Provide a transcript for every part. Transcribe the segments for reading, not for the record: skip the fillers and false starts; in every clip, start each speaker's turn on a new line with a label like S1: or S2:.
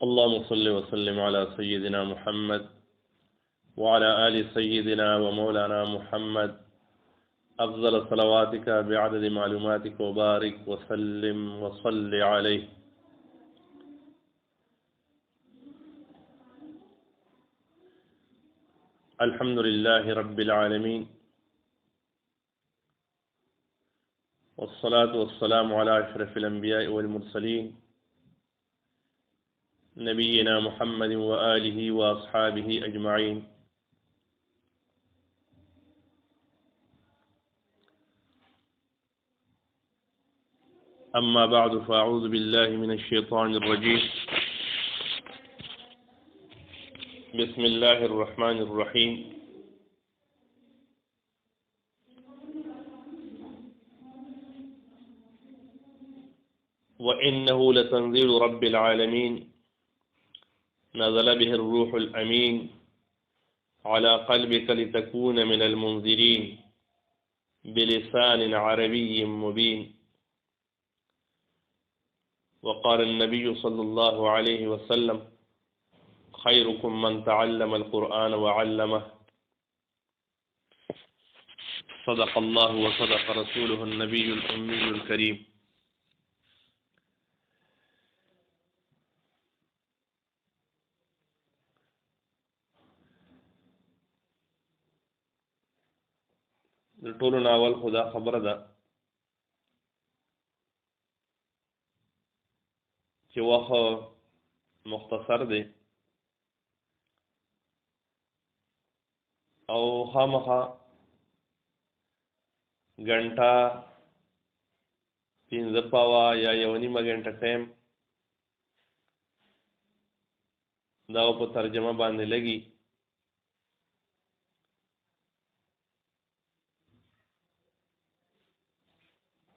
S1: اللهم صل وسلم على سيدنا محمد وعلى آل سيدنا ومولانا محمد أفضل صلواتك بعدد معلوماتك وبارك وسلم وصل عليه. الحمد لله رب العالمين، والصلاة والسلام على أشرف الأنبياء والمرسلين نبينا محمد وآله وأصحابه أجمعين. أما بعد، فأعوذ بالله من الشيطان الرجيم. بسم الله الرحمن الرحيم. وإنه لتنزيل رب العالمين نزل به الروح الأمين على قلبك لتكون من المنذرين بلسان عربي مبين. وقال النبي صلى الله عليه وسلم: خيركم من تعلم القرآن وعلمه. صدق الله وصدق رسوله النبي الأمي الكريم. ټولو ناول خدا خبره ده چې وخت مختصر دی او خامخا غنټه 15 پاوا یا یو نیمه غنټه ټایم دا په ترجمه باندې لګي.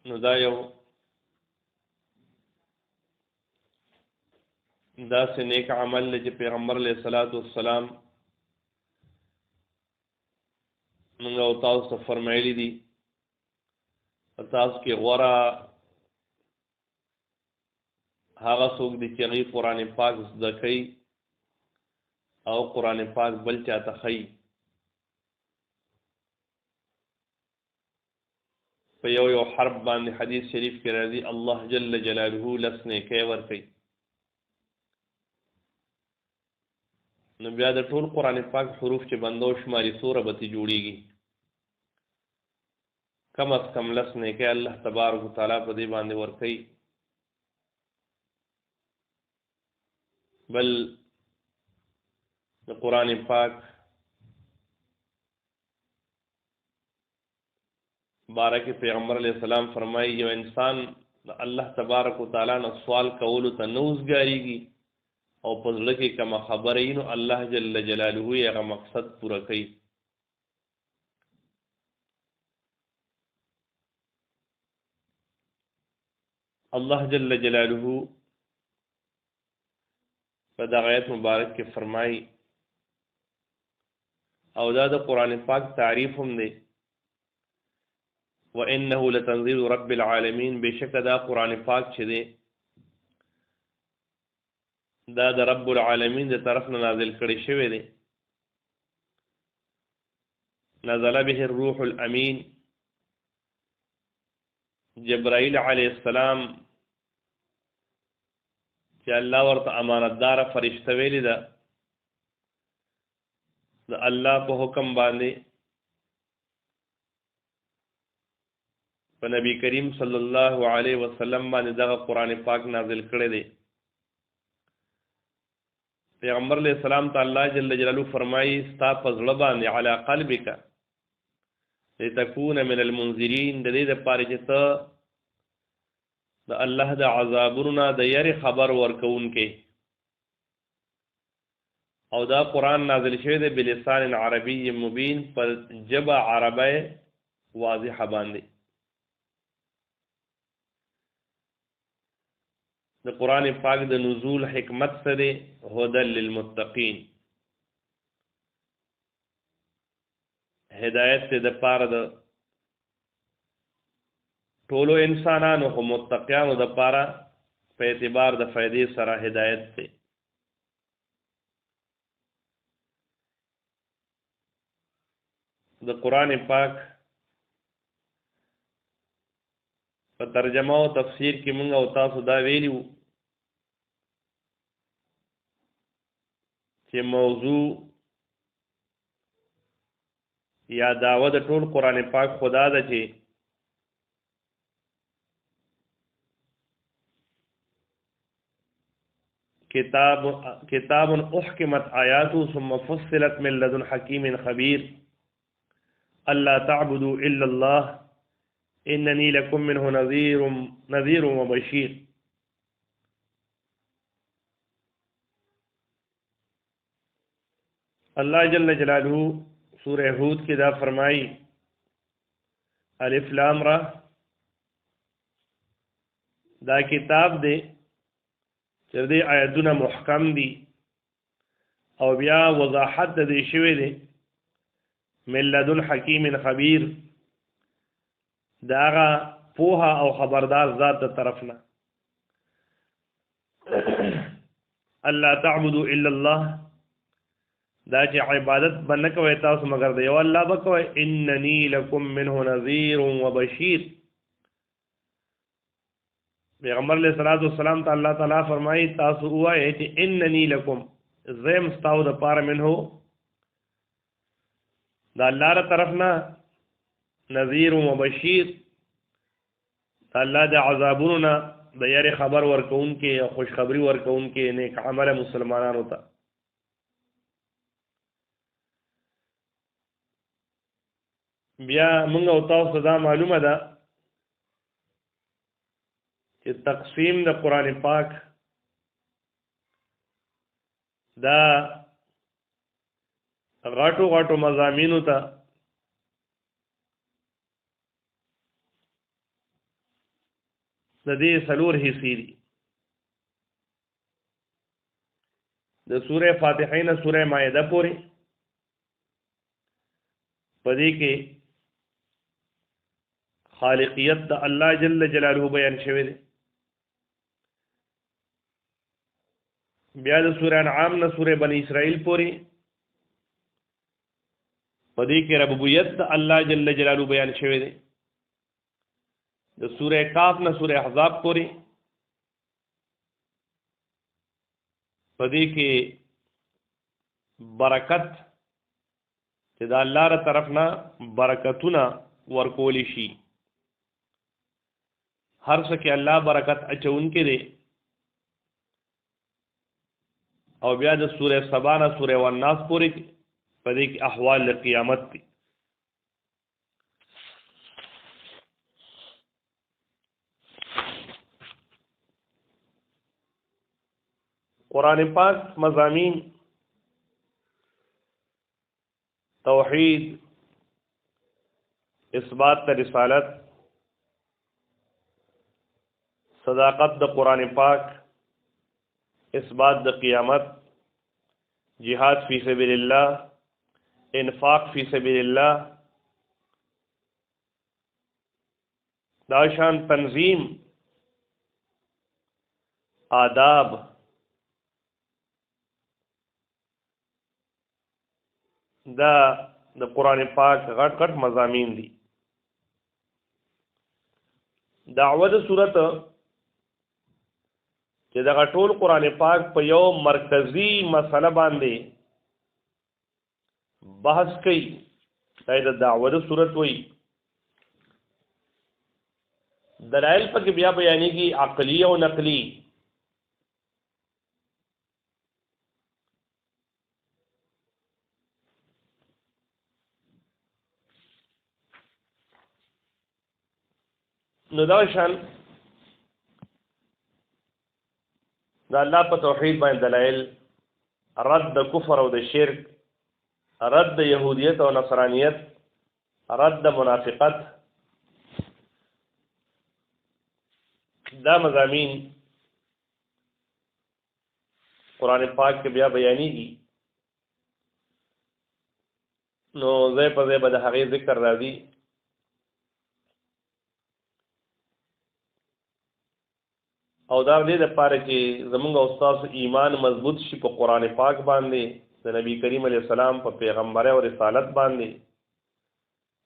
S1: نو دا یو داسې نیک عمل دی چې پیغمبر علیه الصلاۃ والسلام موږ او تاسو ته فرمایلی دي تاسو کې غوره هغه څوک دي چې هغوی قرآن پاک زده کوي او قرآن پاک بل چاته ښیي. په یو حرف باندې حدیث شریف کې راځي الله جل جلاله لس نیکۍ ورکوي. نو بیا د ټول قرآن پاک حروف چې بندو شماري څوره به ترې جوړېږي؟ کم از کم لس نیکۍ الله تبارک وتعالی په دې باندې ورکوي. بل د قرآن پاک بارکه پیغمبر علیہ السلام فرمایي یو انسان د الله تبارک وتعالی نه سوال کولو ته نه وزګارېږي او په زړه کې کومه خبره وي نو الله جل جلاله یې هغه مقصد پوره کوي. الله جل جلاله په دغه آیت مبارک کې فرمایي او دا د قرآن پاک تعریف هم دی وَإِنَّهُ لَتَنزِيلُ رَبِّ الْعَالَمِينَ. بشک دا قرآن پاک چې دی دا د رب العالمین د طرف نه نازل کړی شوی دی. نزل به الروح الامین. جبرائیل علیه السلام چې الله ورته امانتدار فرشته ویلی ده د الله په حکم باندې په نبی کریم صلی الله علیه وسلم باندې دغه قرآن پاک نازل کړی دی. پیغمبر علیہ السلام ته الله جل جلاله فرمایي ستا په زړه باندې علی قلبک لتكون من المنذرین، د دې دپاره چې ته د الله د عذابونو د یری خبر ورکوونکې. او دا قرآن نازل شوی دی بلسان عربی مبین، په ژبه عربی واضحه باندې. د قرآن پاک د نزول حکمت سره هدى للمتقین، هدایت ته د پاره د ټولو انسانانو خو متقیانو د پاره په اعتبار د فائدې سره هدایت ته. د قرآن پاک په ترجمه او تفسیر کې موږ او تاسو دا ویلو چې موضوع یا دعوه د ټول قرآن پاک خدا ده چې کتاب احکمت آیاته ثم فصلت من لدن حکیم خبیر الا تعبدوا الا الله انني لكم منه نذير وبشير. اللہ جل جلالہ سورہ ہود کی دا فرمائی الف لام را دا کتاب دے چې دې آیاتونه محکم دي او بیا وضاحت دې شوی دی من لدن حکیم خبیر دا هغه پوها او خبردار ذات د طرفنا الله تعبدوا الا الله دا چې عبادت باندې کوي تاسو مگر دی او الله بکوي انني لكم منه نذير وبشير. پیغمبر علیہ الصلوۃ والسلام ته الله تعالی فرمایي تاسو وایي چې انني لكم زم استاو د پار منه دا الله تر طرفنا نذير وبشير الله د عذابونو د یاري خبر ورکون کې خوشخبری ورکون کې نیک عمل مسلمانانو ته. بیا موږ او تاسو دا معلومه ده چې تقسیم د قرآن پاک دا غاټو غاټو مضامینو ته د دې څلور حصې دي. د سوره فاتحه نه سوره مائده پورې پدې کې خالقیت د الله جل جلاله بیان شوی دی. بیا د سوره انعام نه سوره بنی اسرائیل پورې پدې کې ربوبیت د الله جل جلاله بیان شوی دی. د سوره کاف نه سوره احزاب پورې پدې کې برکت چې د الله تر طرف نه برکتونه ورکول شي هر څه کې الله برکت اچون کې دی. او بیا د سوره سبا نه سوره والناس پورې پدې کې احوال قیامت دي. قرآن پاک مضامین توحید اثبات رسالت صداقت د قرآن پاک اثبات د قیامت جہاد فی سبیل اللہ انفاق فی سبیل اللہ داشان تنظیم آداب دا د قرآن پاک غټ غټ مضامین دي. دعوه د صورت چې دغه ټول قرآن پاک په یو مرکزی مسله باندې بحث کوي دا د دعوه د صورت وایي. دلایل پکې بیا بیانېږي عقلی او نقلی. نو دا شان دا الله په توحید باندې دلایل رد د کفر او د شرک رد د يهودیت او نصرانیت رد د منافقت دا مضامین قرآن پاک کې بیا بیانېږي. نو ځای په ځای به د هغې ذکر راځي. او دا دې لپاره چې زمونږ او ستاسو ایمان مضبوط شي په قرآن پاک باندې د نبی کریم علیه السلام په پیغمبرۍ او رسالت باندې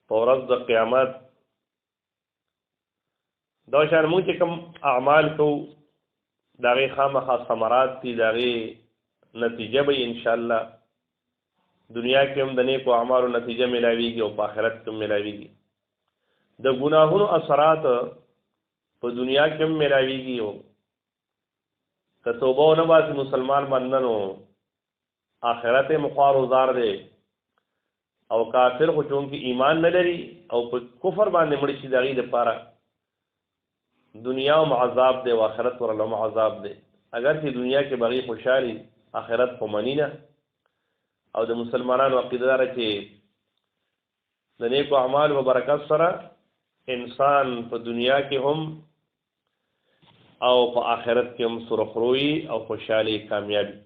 S1: په ورځ د قیامت دا شان موږ چې کوم اعمال کوو د هغې خامخا ثمرات دي د هغې نتیجه به انشاءالله دنیا کې هم د نیکو اعمالو نتیجه ملاویږي او په آخرت کې هم ملاویږي د ګناهونو اثرات په دنیا کې هم ملاویږي او که توبه ونه باسي مسلمان باندې نو آخرت یې مخوار وزار دی او کافر خو چونکې ایمان نه لري او په کفر باندې مړ شي د هغې دپاره دنیا هم عذاب دی او آخرت ورله هم عذاب دی اگر چې دنیا کې به هغې خوشحالي آخرت خو مني نه او د مسلمانانو عقیده داره چې د نیکو اعمالو په برکت سره انسان په دنیا کې هم او په آخرت کې هم سرخروي او خوشحالي کامیابي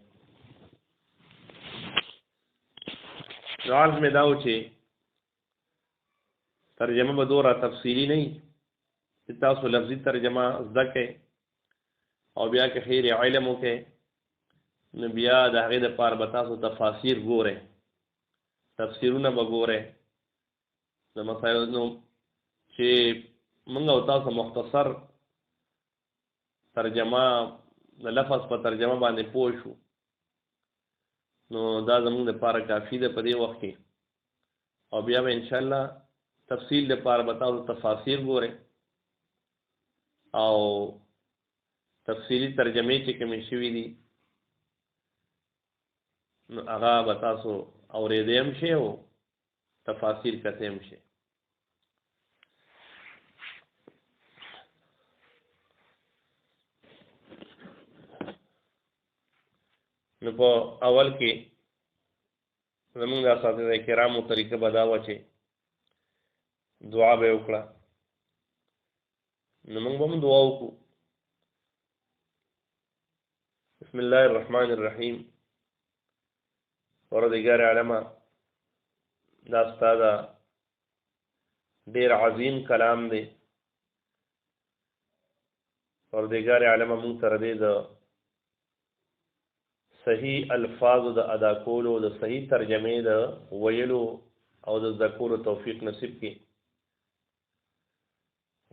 S1: عرض مې دا و چې ترجمه به دوره تفصیلي نه وي چې تاسو لفظي ترجمه زده کړئ او بیا که خیر علم وکړئ نو بیا د هغې دپاره به تاسو تفاسیر ګورئ تفسیرونه به ګورئ د مسایلو نو چې موږ او تاسو مختصر ترجمه د لفظ په ترجمه باندې پوه شو نو دا زموږ دپاره کافي ده په دې وخت کې او بیا به انشاءالله تفصیل دپاره به تاسو تفاسیر ګورئ او تفصیلي ترجمې چې کومې شوي دي نو هغه به تاسو اورېدی هم شئ او تفاسیر کتی هم شئ نو په اول کې زموږ د اساتذه کرامو طریقه به دا وه چې دعا به یې وکړه نو موږ به هم دعا وکړو بسم الله الرحمن الرحیم پروردګار عالمه دا ستا دا ډېر عظیم کلام دی پروردګار عالمه موږ سره دې د صحیح الفاظو د ادا کولو د صحیح ترجمې د ویلو او د زده کولو توفیق نصیب کړي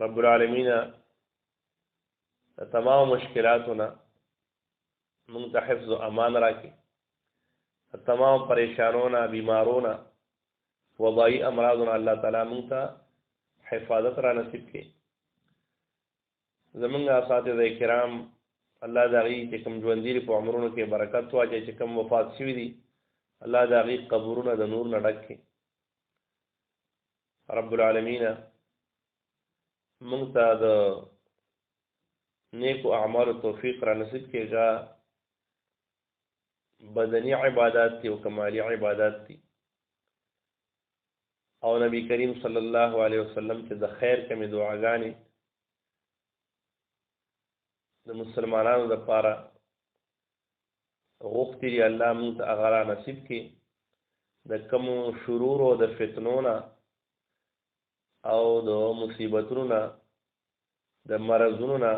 S1: رب العالمین د تمام مشکلاتو نه موږ ته حفظ و امان راکړي د تمام پریشانو نه بیمارو نه وبایي امراضو نه الله تعالی موږ ته حفاظت را نصیب کړي زموږ اساتذه کرام الله د هغې چې کوم ژوندي دي په عمرونو کې برکت واچوي چې کوم وفات شوي دي الله د هغې قبرونه د نور نه ډک کړي رب العالمین موږ ته د نیکو اعمالو توفیق را نصیب کړي هغه بدني عبادات دي او کمالي عبادات دي او نبی کریم صلی الله علیه وسلم چې د خیر کمې دعاګانې د مسلمانانو دپاره غوښتي دي الله موږ ته هغه را نصیب کړي د کومو شرور او د فتنو نه او د مصیبتونو نه د مرضونو نه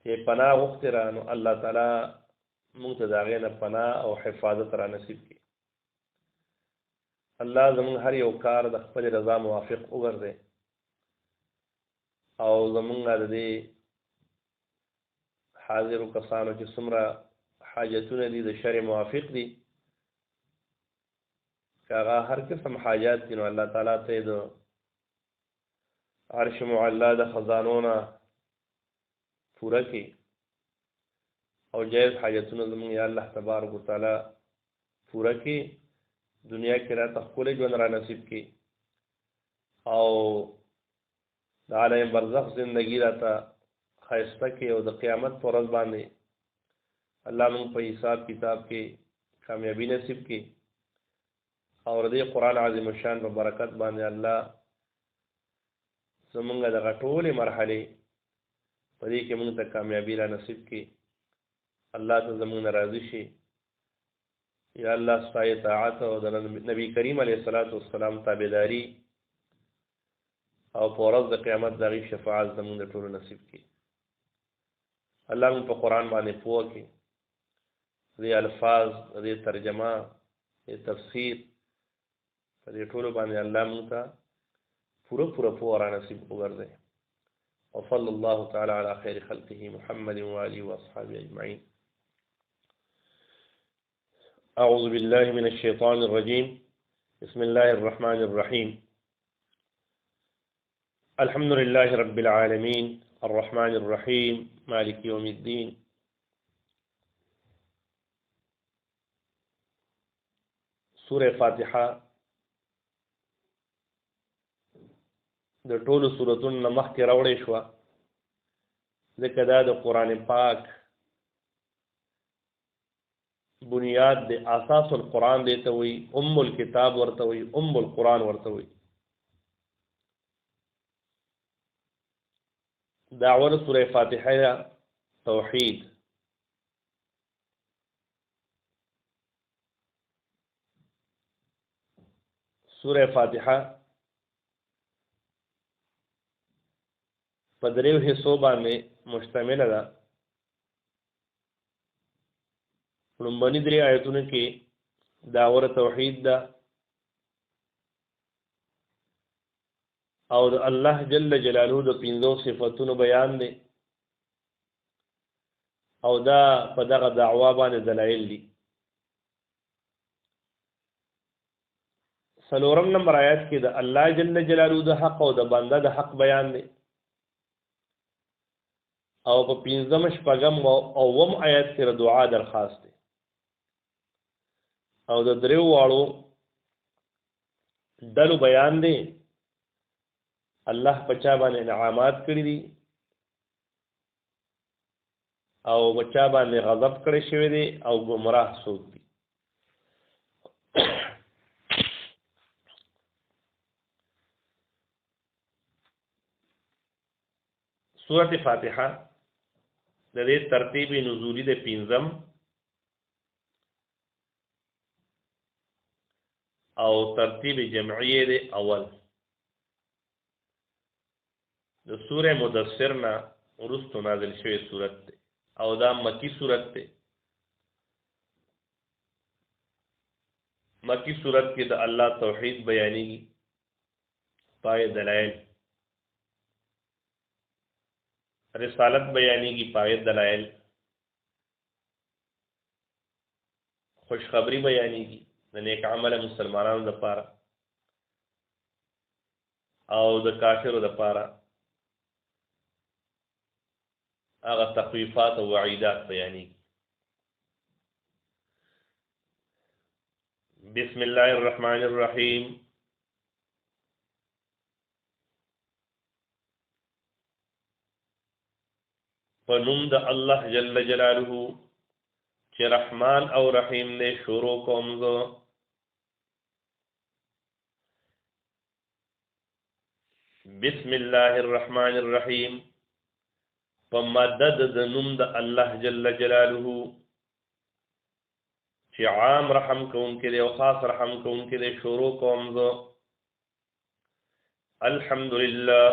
S1: چې پناه غوښتې را نو الله تعالی موږ ته د هغې نه پناه او حفاظت را نصیب کړي الله زموږ هر یو کار د خپل رضا موافق وګرځي او زموږ د دې حاضرو کسانو چې څومره حاجتونه دي د شرع موافق دي که هغه هر قسم حاجات دي نو الله تعالی ته یې د عرش معلا د خزانو نه پوره کړي او جایز حاجتونه زموږ یا الله تبارک وتعالی پوره کړي دنیا کې راته ښکلی ژوند را نصیب کړي او د عالم برزخ زندگی راته ښایسته کړي او د قیامت په ورځ باندې الله موږ په حساب کتاب کې کامیابي نصیب کړي او د دې قرآن عظیم الشان په برکت باندې الله زموږ دغه ټولې مرحلې په دې کې موږ ته کامیابي را نصیب کړي الله ته زموږ نه راضي شي یا الله ستا اطاعت او د نبی کریم علیه الصلاۃ والسلام تابعداري او په ورځ د قیامت د هغې شفاعت زموږ د ټولو نصیب کړي الله موږ په قرآن باندې پوه کړي دې الفاظ دې ترجمه دې تفسیر په دې ټولو باندې الله موږ ته پورا پورا نصیب وګرځي. وصلى الله تعالى على خير خلقه محمد وآله وأصحابه أجمعين. أعوذ بالله من الشيطان الرجيم. بسم الله الرحمن الرحيم. الحمد لله رب العالمين الرحمن الرحيم مالك يوم الدين. سورة فاتحة د ټولو سورتونو نه مخکې راوړې شوه، ځکه دا د قرآن پاک بنیاد د اساس القرآن دی ته وایي، ام الکتاب ورته وایي، ام القرآن ورته وایي. دعوه سورة فاتحه توحید. سورة فاتحه په دریو حصو باندې مشتمله ده. لومبني درې آیتونو کې دعوه توحید ده او د الله جل جلاله د پنځو صفاتونو بیان دی، او دا په دغه دعوا باندې دلایل دي. څلورم نمبر آیات کې د الله جل جلاله د حق او د بنده د حق بیان دی، او په پنځم شپږم او اوم آیات کې د دعا درخواست دی، او د دریو واړو ډلو بیان دی. الله پچا باندې انعامات کړی دي او بچا باندې غضب کړی شوی دی او گمراه څوک دي. سورة فاتحه د دې ترتیب نزولی د پنځم او ترتیب جمعی د اول. د سوره مدثر نه وروسته نازل شوی سورت دی او دا مکی سورت دی. مکی سورت کې د الله توحید بیانېږي، پای دلایل، رسالت بیانېږي، پای دلایل، خوشخبری بیانېږي د نیک عمل مسلمانانو لپاره او د کافرو لپاره هغه تخویفات او وعیدات بیانېږي. بسم الله الرحمن الرحیم. په نوم د الله جل جلاله چې رحمان او رحیم دی شروع کوم زه. بسم الله الرحمن الرحیم په مدد د نوم د الله جل جلاله چې عام رحم کوونکی دی او خاص رحم کوونکی دی شروع کوم زه. الحمدلله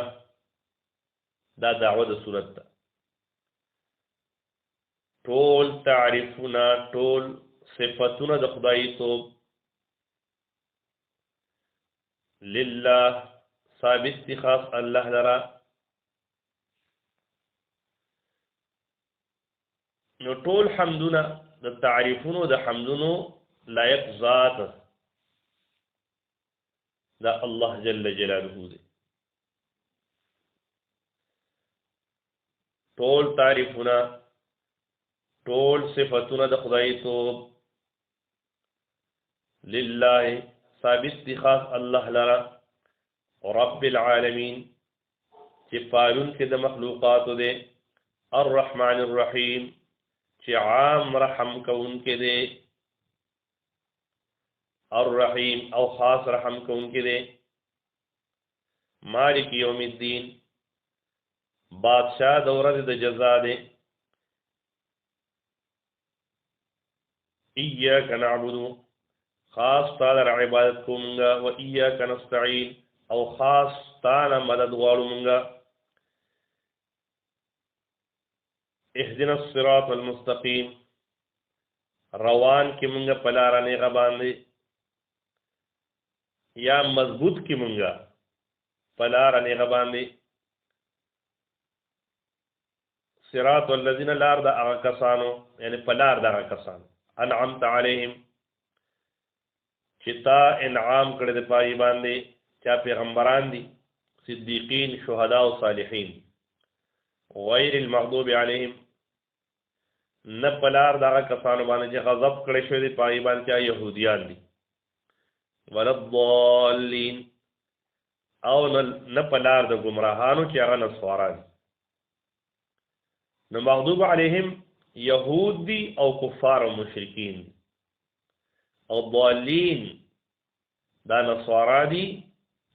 S1: دا دعوه د صورت ده. ټول تعریفونه، ټول صفتونه د خدای توب لله ثابت دي خاص الله لرا. نو ټول حمدونه د تعریفونو د حمدونو لایق ذات دا الله جل جلاله دی. ټول تعریفونه، ټول صفتونه د خدای توب لله ثابت دي خاص الله لرا. رب العالمین چې پالون کې د مخلوقاتو دی. الرحمن الرحیم چې عام رحم کون کې دی. الرحیم او خاص رحم کون کې دی. مالک یوم الدین بادشاہ د ورځې د جزا دی. ایاک نعبد خاص تعالی عبادت کومنګا، و ایاک نستعین او خاص تعالی مدد غواړو مونږه. اهدنا الصراط المستقیم روان کی مونږه پلار نه غ باندې یا مضبوط کی مونږه پلار نیغه باندې صراط الذین لار دا هغه کسانو یعنی پلار دا هغه کسانو انعمت علیهم چې تا انعام کړی د پای باندې چا پیغمبران دي صدیقین شهدا او صالحین غیر المغضوب علیهم نه پلار دا هغه کسانو باندې چې غضب کړی شوی دی پای باندې چا یهودیان دي ولا الضالین او نه پلار د گمراهانو چې هغه نصارا دي نو مغضوب علیهم یهود دي او کفار او مشرکین دي او ضالین دا نصارا دي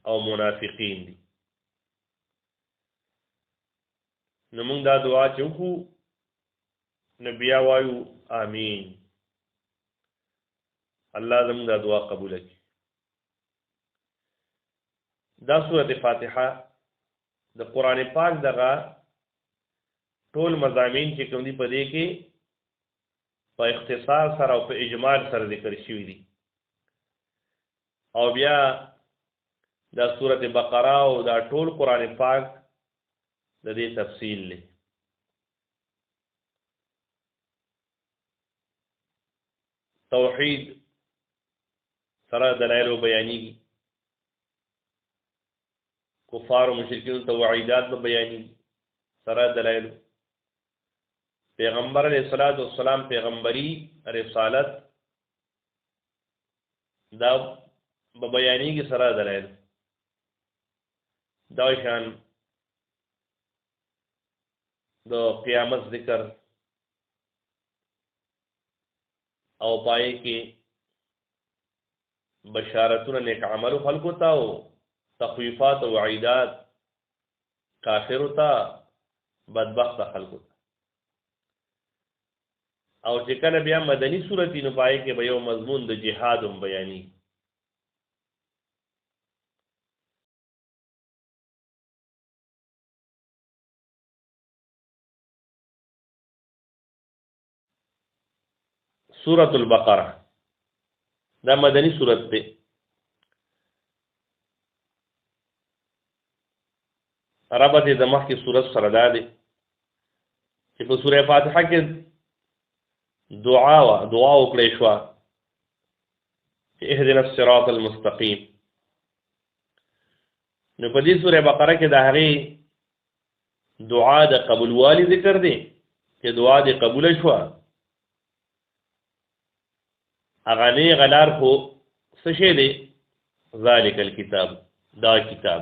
S1: او منافقین دي نو موږ دا دعا چې وکړو نو بیا وایو آمین الله زموږ دا دعا قبول کړي دا سورۃ فاتحه د قران پاک دغه ټول مضامین چې کوم دي په دې کې په اختصار سره او په اجمال سره ذکر شوي دي او بیا دا سورۃ بقره او دا ټول قران پاک د دې تفصیل دی توحید سره دلایل بیانېږي کفار او مشرکین ته وعیدات به بیانېږي سره دلایل پیغمبر علیہ الصلوۃ والسلام پیغمبری رسالت دا بیانېږي سره دلایل دا شان د قیامت ذکر او پای کې بشارتونه نیک عمل خلقو ته او تخویفات او وعیدات کافر ته بدبخت خلقو ته او چې کله بیا مدنی صورت نو پای کې به یو مضمون د جهاد هم بیانې سورۃ البقره دا مدنی صورت ده ربط د مخکې صورت سره دا دی چې په سورې فاتحه کې دعا وکړې شو چې اهدنا الصراط المستقیم نو په دې سورې بقره کې د هغې دعا د قبول والی ذکر دی چې دعا دې قبول شو هغه نه غلار خو څه شی دی ذالک الکتاب دا کتاب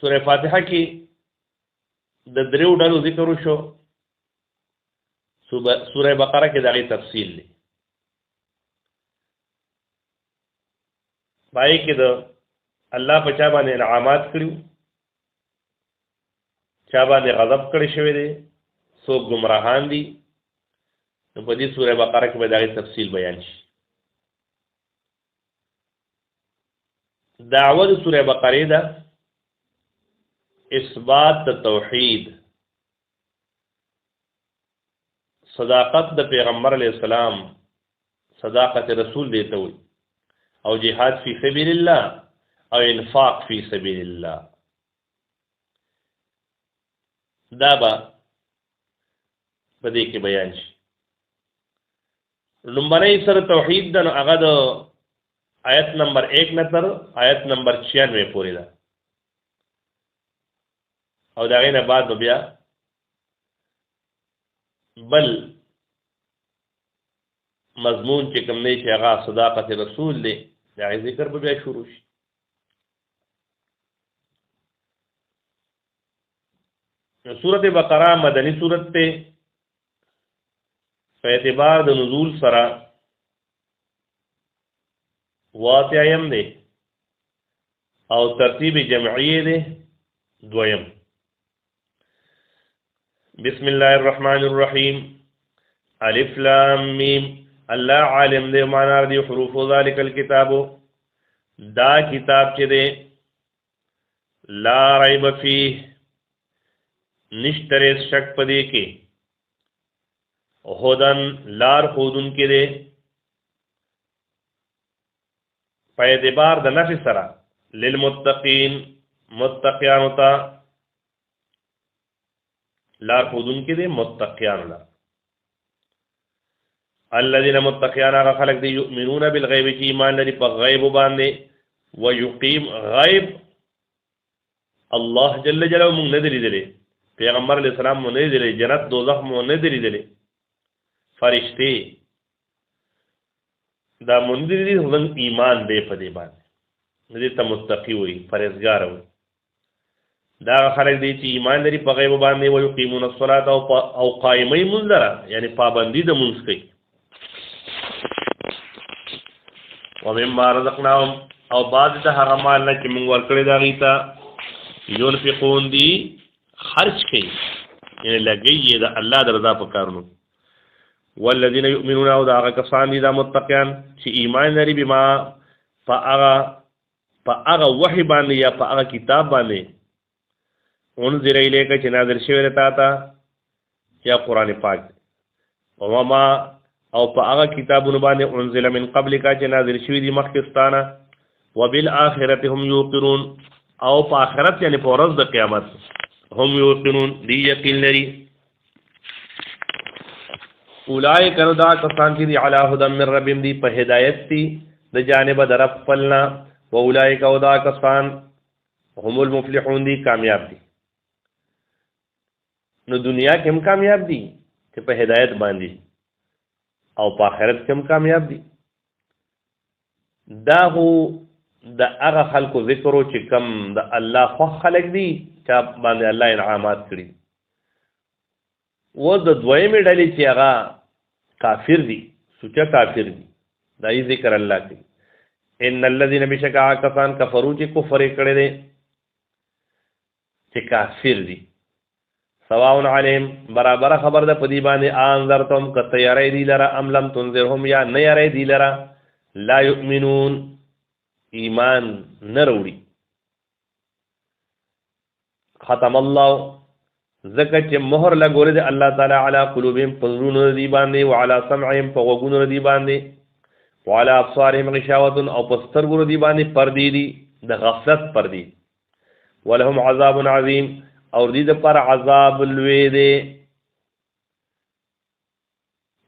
S1: سورہ فاتحه کې د دریو ډلو ذکر وشو سورہ بقره کې دغه تفصیل دی پای کې د الله په چا باندې انعامات کړیو چا باندې غضب کړی شوی دی څوک گمراهان دي نو په دې سورہ بقره کې به دغه تفصیل بیان شي دعوه د سورہ بقره ده اثبات توحید صداقت د پیغمبر علیہ السلام صداقت رسول دیته وي او جهاد فی سبیل الله او انفاق فی سبیل الله دا به په دې کې بیان شي لومبنۍ سره توحید د هغه د آیت نمبر 1 نه تر آیت نمبر 96 پورې ده او دا غینه بعد بیا بل مضمون چې کوم نه چې هغه صداقت رسول دی دا ذکر به بیا شروع شي سورۃ بقره مدنی سورۃ ته په اعتبار د نزول سره واقعیم دی او ترتیب جمعی دی دویم بسم الله الرحمن الرحیم الف لام میم الله عالم دې معنا دې حروف ذالک الكتاب دا کتاب چې دې لا ریب فیه نشتره شک پدې کې هدن لار خودن کې دې په اعتبار د نفي سره للمتقین متقیانو ته لار ښودونکي دي متقیانو له الذين متقیان هغه خلک دي یؤمنون بالغیب چې ایمان لري په غیب باندې ويقيم غیب الله جل جلاله مونږ نه دی لیدلی پیغمبر علیه السلام مونږ نه دی لیدلی جنت دوزخ مونږ نه دی لیدلی فرشتي دا مونږ دی لیدلی ایمان دی په دې باندې دې ته متقی وي پرهیزګار وي دا خلک دي چې ایمان لري په غیب باندې ويقيمون الصلاة او قائمي منذره یعنی پابندي د مونږ کوي ومما رزقناهم او بعد د هغه مال نه چې موږ ورکړی دا غیتا ينفقون دي خرج کوي یعنی لګي د الله د رضا په کارونو والذین یؤمنون او دا هغه کسان دي دا متقیان چې ایمان لري بما فاغه وحی باندې یا فاغه کتاب باندې انزل الیک چې نازل شوی رتا تا یا قران پاک او ما او په هغه کتابونو باندې انزل من قبل کا چې نازل شوی دي مخکستانه وبالآخرة هم یوقنون او په آخرت یعنی په ورځ د قیامت هم یوقنون دی یقین لري اولئک دا کسان چې علی هدى من ربهم دی په هدایت دي د جانب در خپلنا و اولئک دا کسان هم المفلحون دی کامیاب دي نو دنیا کې هم کامیاب دي چې په هدایت باندې او په آخرت کې هم کامیاب دي دا هو د هغه خلکو ذکرو چې کم د الله خو خلق دي چې باندې الله انعامات کړي و د دویمې ډلې چې هغه کافر دي سوچا کافر دي دا یې ذکر الله کوي ان الذين بشکا کفان کفروا چې کفر کړي دي چې کافر دي سواء علیهم برابر خبر ده پدی باندې انذرتم کته یری دی لرا ام لم تنذرهم یا نه یری دی لرا لا یؤمنون ایمان نروړي ختم الله زکه چې مهر لګول دي الله تعالی علی قلوبهم فزرون دی باندې وعلى سمعهم فوغون دی باندې وعلى ابصارهم غشاوه او پسترګور دی باندې پردی دي د غفلت پردی ولهم عذاب عظیم او دې د پر عذاب لوی دی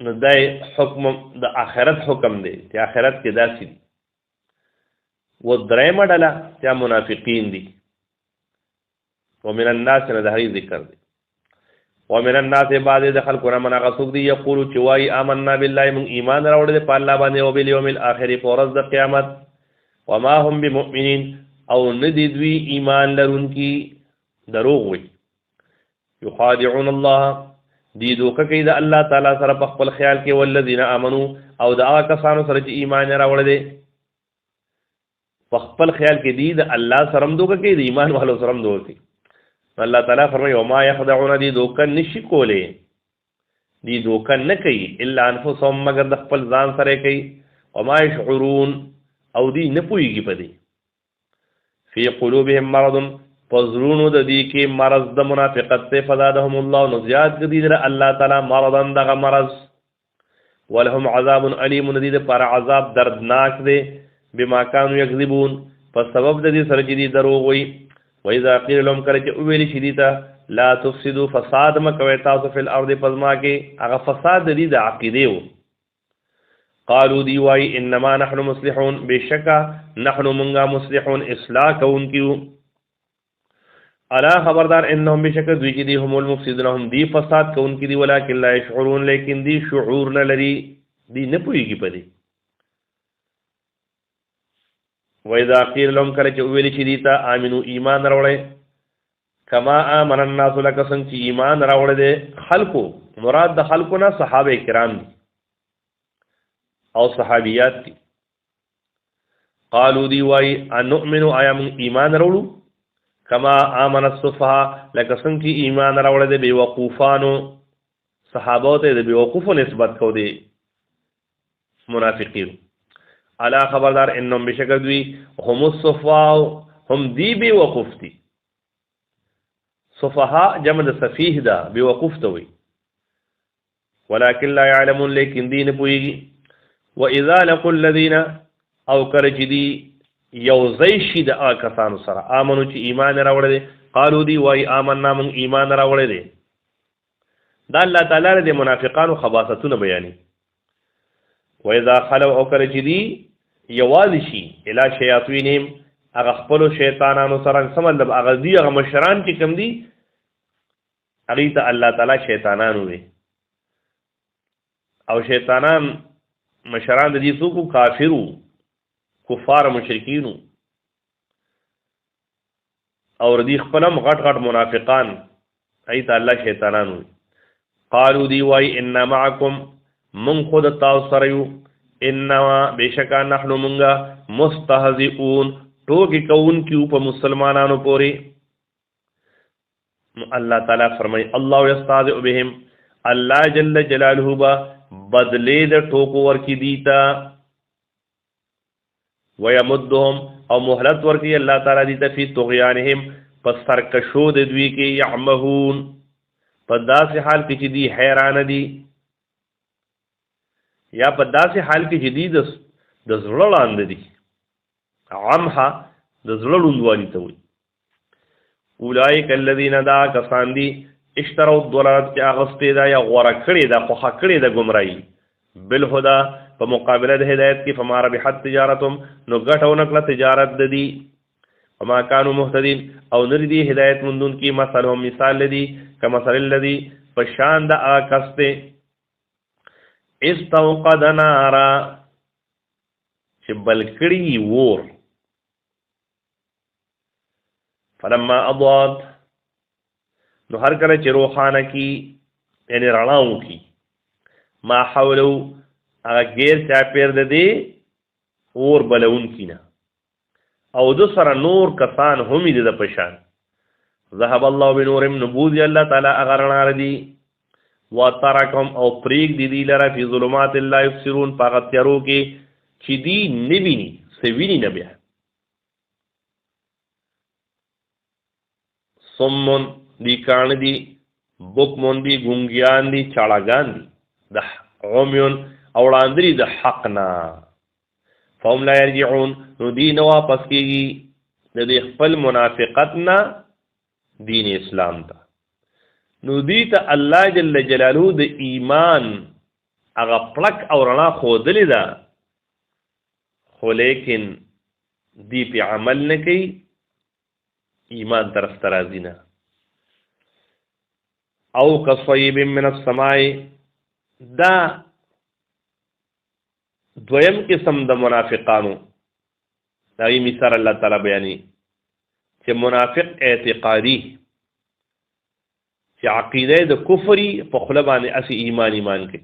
S1: نو دای حکم د آخرت حکم دی چې آخرت کې داسې دي و درېم ډله چې منافقین دي ومن الناس نه د هغې ذکر دی ومن الناس بعد د خلکو نه من هغه څوک دي یقولو چې وایي آمنا بالله موږ ایمان راوړی دی په الله باندې او بالیوم الاخر په ورځ د قیامت وما هم بمؤمنین او نه دي دوی ایمان لرونکي دروغ وي یخادعون الله دی دوکه کوي د الله تعالی سره په خپل خیال کې والذین آمنو او د هغه کسانو سره چې ایمان راوړی دی په خپل خیال کې دی د الله سره هم دوکه کوي د ایمان والو سره هم دوکه کوي الله تعالی فرمایي وما يخدعون دی دوکه نشي کولی دی دوکه نه کوي الا انفسهم مگر د خپل ځان سره کوي وما يشعرون او دی نه پوهیږي په دې فی قلوبهم مرض پزرونو د دې کې مرض د منافقت ته فزادهم الله نو زیات کړي در الله تعالی مرضن دغه مرض ولهم عذاب الیم ندید پر عذاب دردناک دی بما كانوا یکذبون په سبب د دې سره چې دي دروغ وي واذا قيل لهم کله چې ویل شي دي ته لا تفسدوا فساد مکوي تاسو فی الارض پزما کې هغه فساد دي د عقیده وو قالوا دی وای انما نحن مصلحون بشکا نحن منغا مصلحون اصلاح کوونکیو الا خبردار انهم بشکا دوی چې دي هم المفسدون هم دی فساد کوونکی دي ولکن لا يشعرون لیکن دی شعور نه لري دی نه پوهیږي پدې وَإِذَا قِيلَ لَهُمْ کله چې ویل شي دي ته امنو ایمان راوړئ کما آمن الناس لکه څنګه چې ایمان راوړل دي خلکو مراد د خلکو نه صحابه کرام دي او صحابيات دي قالوا دی وای ان نؤمن ايام ایمان راوړو کما آمن الصفها لکه څنګه چې ایمان راوړل دي بي وقوفانو صحابه ته د بي وقوفو نسبت کو دي منافقین الا خبردار انهم بشکر دوی هم الصفاء هم دی بي وقوف دي صفحاء جمع د سفيه ده بي وقوف ته وي ولكن لا يعلمون لیکن دین پويږي واذا لقوا الذين او کله چې دی یو ځای شي د هغه کسانو سره آمنو چې ایمان راوړی دی قالو دی وای آمنا من ایمان راوړی دی دا الله تعالی د منافقانو خباثتونه بیانې وإذا خلوا او کله چې دی یوازې شي الی شیاطینهم هغه خپلو شیطانانو سره څه مطلب هغه دی هغه مشران چې کوم دي هغې ته الله تعالی شیطانان وي او شیطانان مشران د دې څوک کافرو کفار مشرکینو او ردی خپلم غټ غټ منافقان هغې ته الله شیطانان وي قالو دی وای انا معکم من خود تاسو سره یو انما بشکا نحنو منگا مستهزئون ټوکی کون کیو په مسلمانانو پوری الله تعالی فرمای الله یستهزئ بهم الله جل جلاله با بدلی د ټوکو ورکی دیتا ويمدهم او مهلت ورکی الله تعالی دیتا فی طغیانهم پس سرکشو د دوی کې یعمهون په داسې حال کې چې دی حیران دي یا په داسې حال کې چې دی د زړه لاندې دي عمها د زړه لوندوالي ته وایي اولئک الذین دا کسان دي اشتروا الضلالت چې اغستې ده یا غوره کړې ده خوښه کړې ده ګمراهي بالهدى په مقابله د هدایت کې فما ربحت تجارتهم نو ګټه ونه کړه تجارت د دي وما كانوا مهتدين او نه دي هدایت مندون کې مثلهم مثال لدي كمثل الذي پشان د آکسته استوقد نارا چې بلکړي ور فلما اضاءت نو هر کله چې روخانه کی یعنی رڼاو کی ما حولو هغه غیر چا پیر د دې اور بلون کینا او د سره نور کسان هم دي د پشان ذهب الله بنورهم نبوذ الله تعالی اغرنا ردی وترکهم او پریک دی لره فی ظلمات لا یبصرون پاغتیرو کې چې دی نبینی سوینی نبی سمون دی کان دی بکمون دی گونگیان دی چاړاګان دی د عمیون اوړاندری د حقنا فهم لا يرجعون نو دی نو واپس کیږي د دې خپل منافقتنا دین اسلام ته نو دی ته الله جل جلاله د ایمان هغه پلک او رڼا ښودلې ده خو لیکن دی په عمل نه کوي ایمان طرف ته راځي نه او کصیب من السماء دا دویم قسم د منافقانو دا یې مثال الله تعالی بیانې چې منافق اعتقادي چې عقیده د کفري په خوله باندې اسی ایمان کوي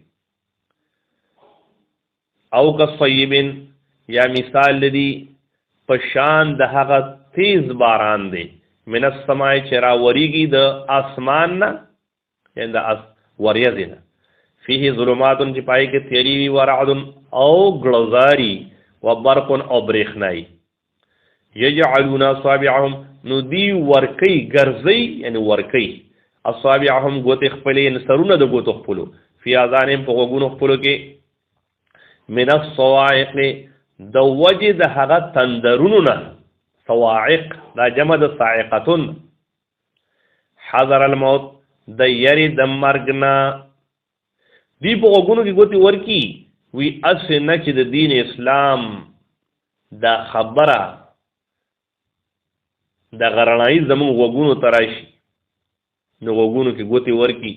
S1: او کصیب یا مثال لدی پشان د هغه تیز باران دی من السماء چې راوریږي د اسمان نه یعنی د وریځ نه فيه ظلمات چې پای کې تیری وی ورعد او غلزاری وبرق او برېښناي یجعلون اصابعهم نو دی ورکی ګرځي یعنی ورکی اصابعهم ګوت خپلې نسرونه د ګوت خپلو فی اذانهم په غوګونو خپلو کې من الصواعق د وجه د هغه تندرونو نه صواعق دا جمع د صاعقتون حذر الموت د یری د مرګ نه دی په غوګونو کې ګوتې ورکی وی اسې نه چې د دین اسلام دا خبره د غرنایي زمون غوګونو ته راشي نو غوګونو کې ګوتې ورکی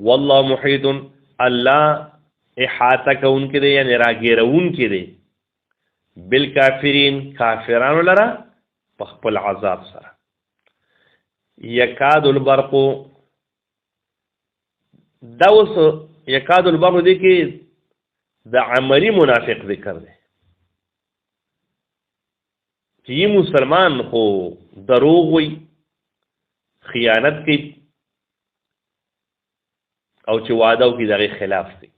S1: والله محیط الله احاطه کوونکی دی یعنی راګیرونکی دی بالکافرین کافرانو لره په خپل عذاب سره یکاد البرق دا اوس یکاد البرق دی کې د عملی منافق ذکر دی چې مسلمان خو دروغ وي خیانت کوي او چې وعده وکړي دغه خلاف دی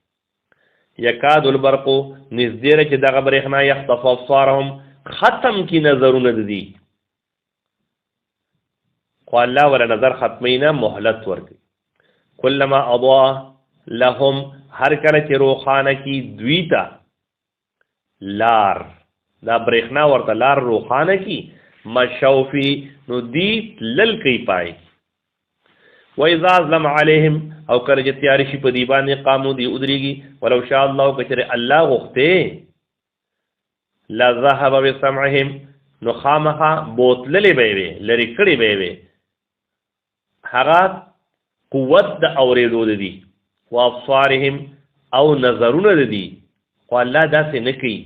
S1: یکاد البرق نزدیره چې دغه برېښنا یخطف ابصارهم ختم کی نظرونه دي خو الله ولا نظر ختمینا مهلت ورکړي کلما اضاء لهم هر کله چې روخانه کی دویتا لار، دا برېښنا ورته لار روخانه کی مشوفی نو دی تلل کوي پای. وَإِذَا أَظْلَمَ عَلَيْهِمْ او کله چې تیاری شي په دی باندې قامو دی ادریږي. ولو شاء الله کچره الله غوښته لذهب بسمعهم نو خامخا بوتللې به وي لری کړي به وي هغه قوت د اورېدو دي او ابصارهم او نظرونه دي خو الله داسې نه کوي.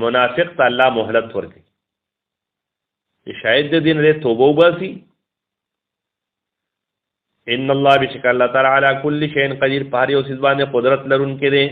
S1: منافق ته الله مهلت ورکړي شاید د دین له توبه وباسي. ان الله بشک الله تعالی علی کل شیء قدیر، په هر یو څه باندې قدرت لرونکی دی.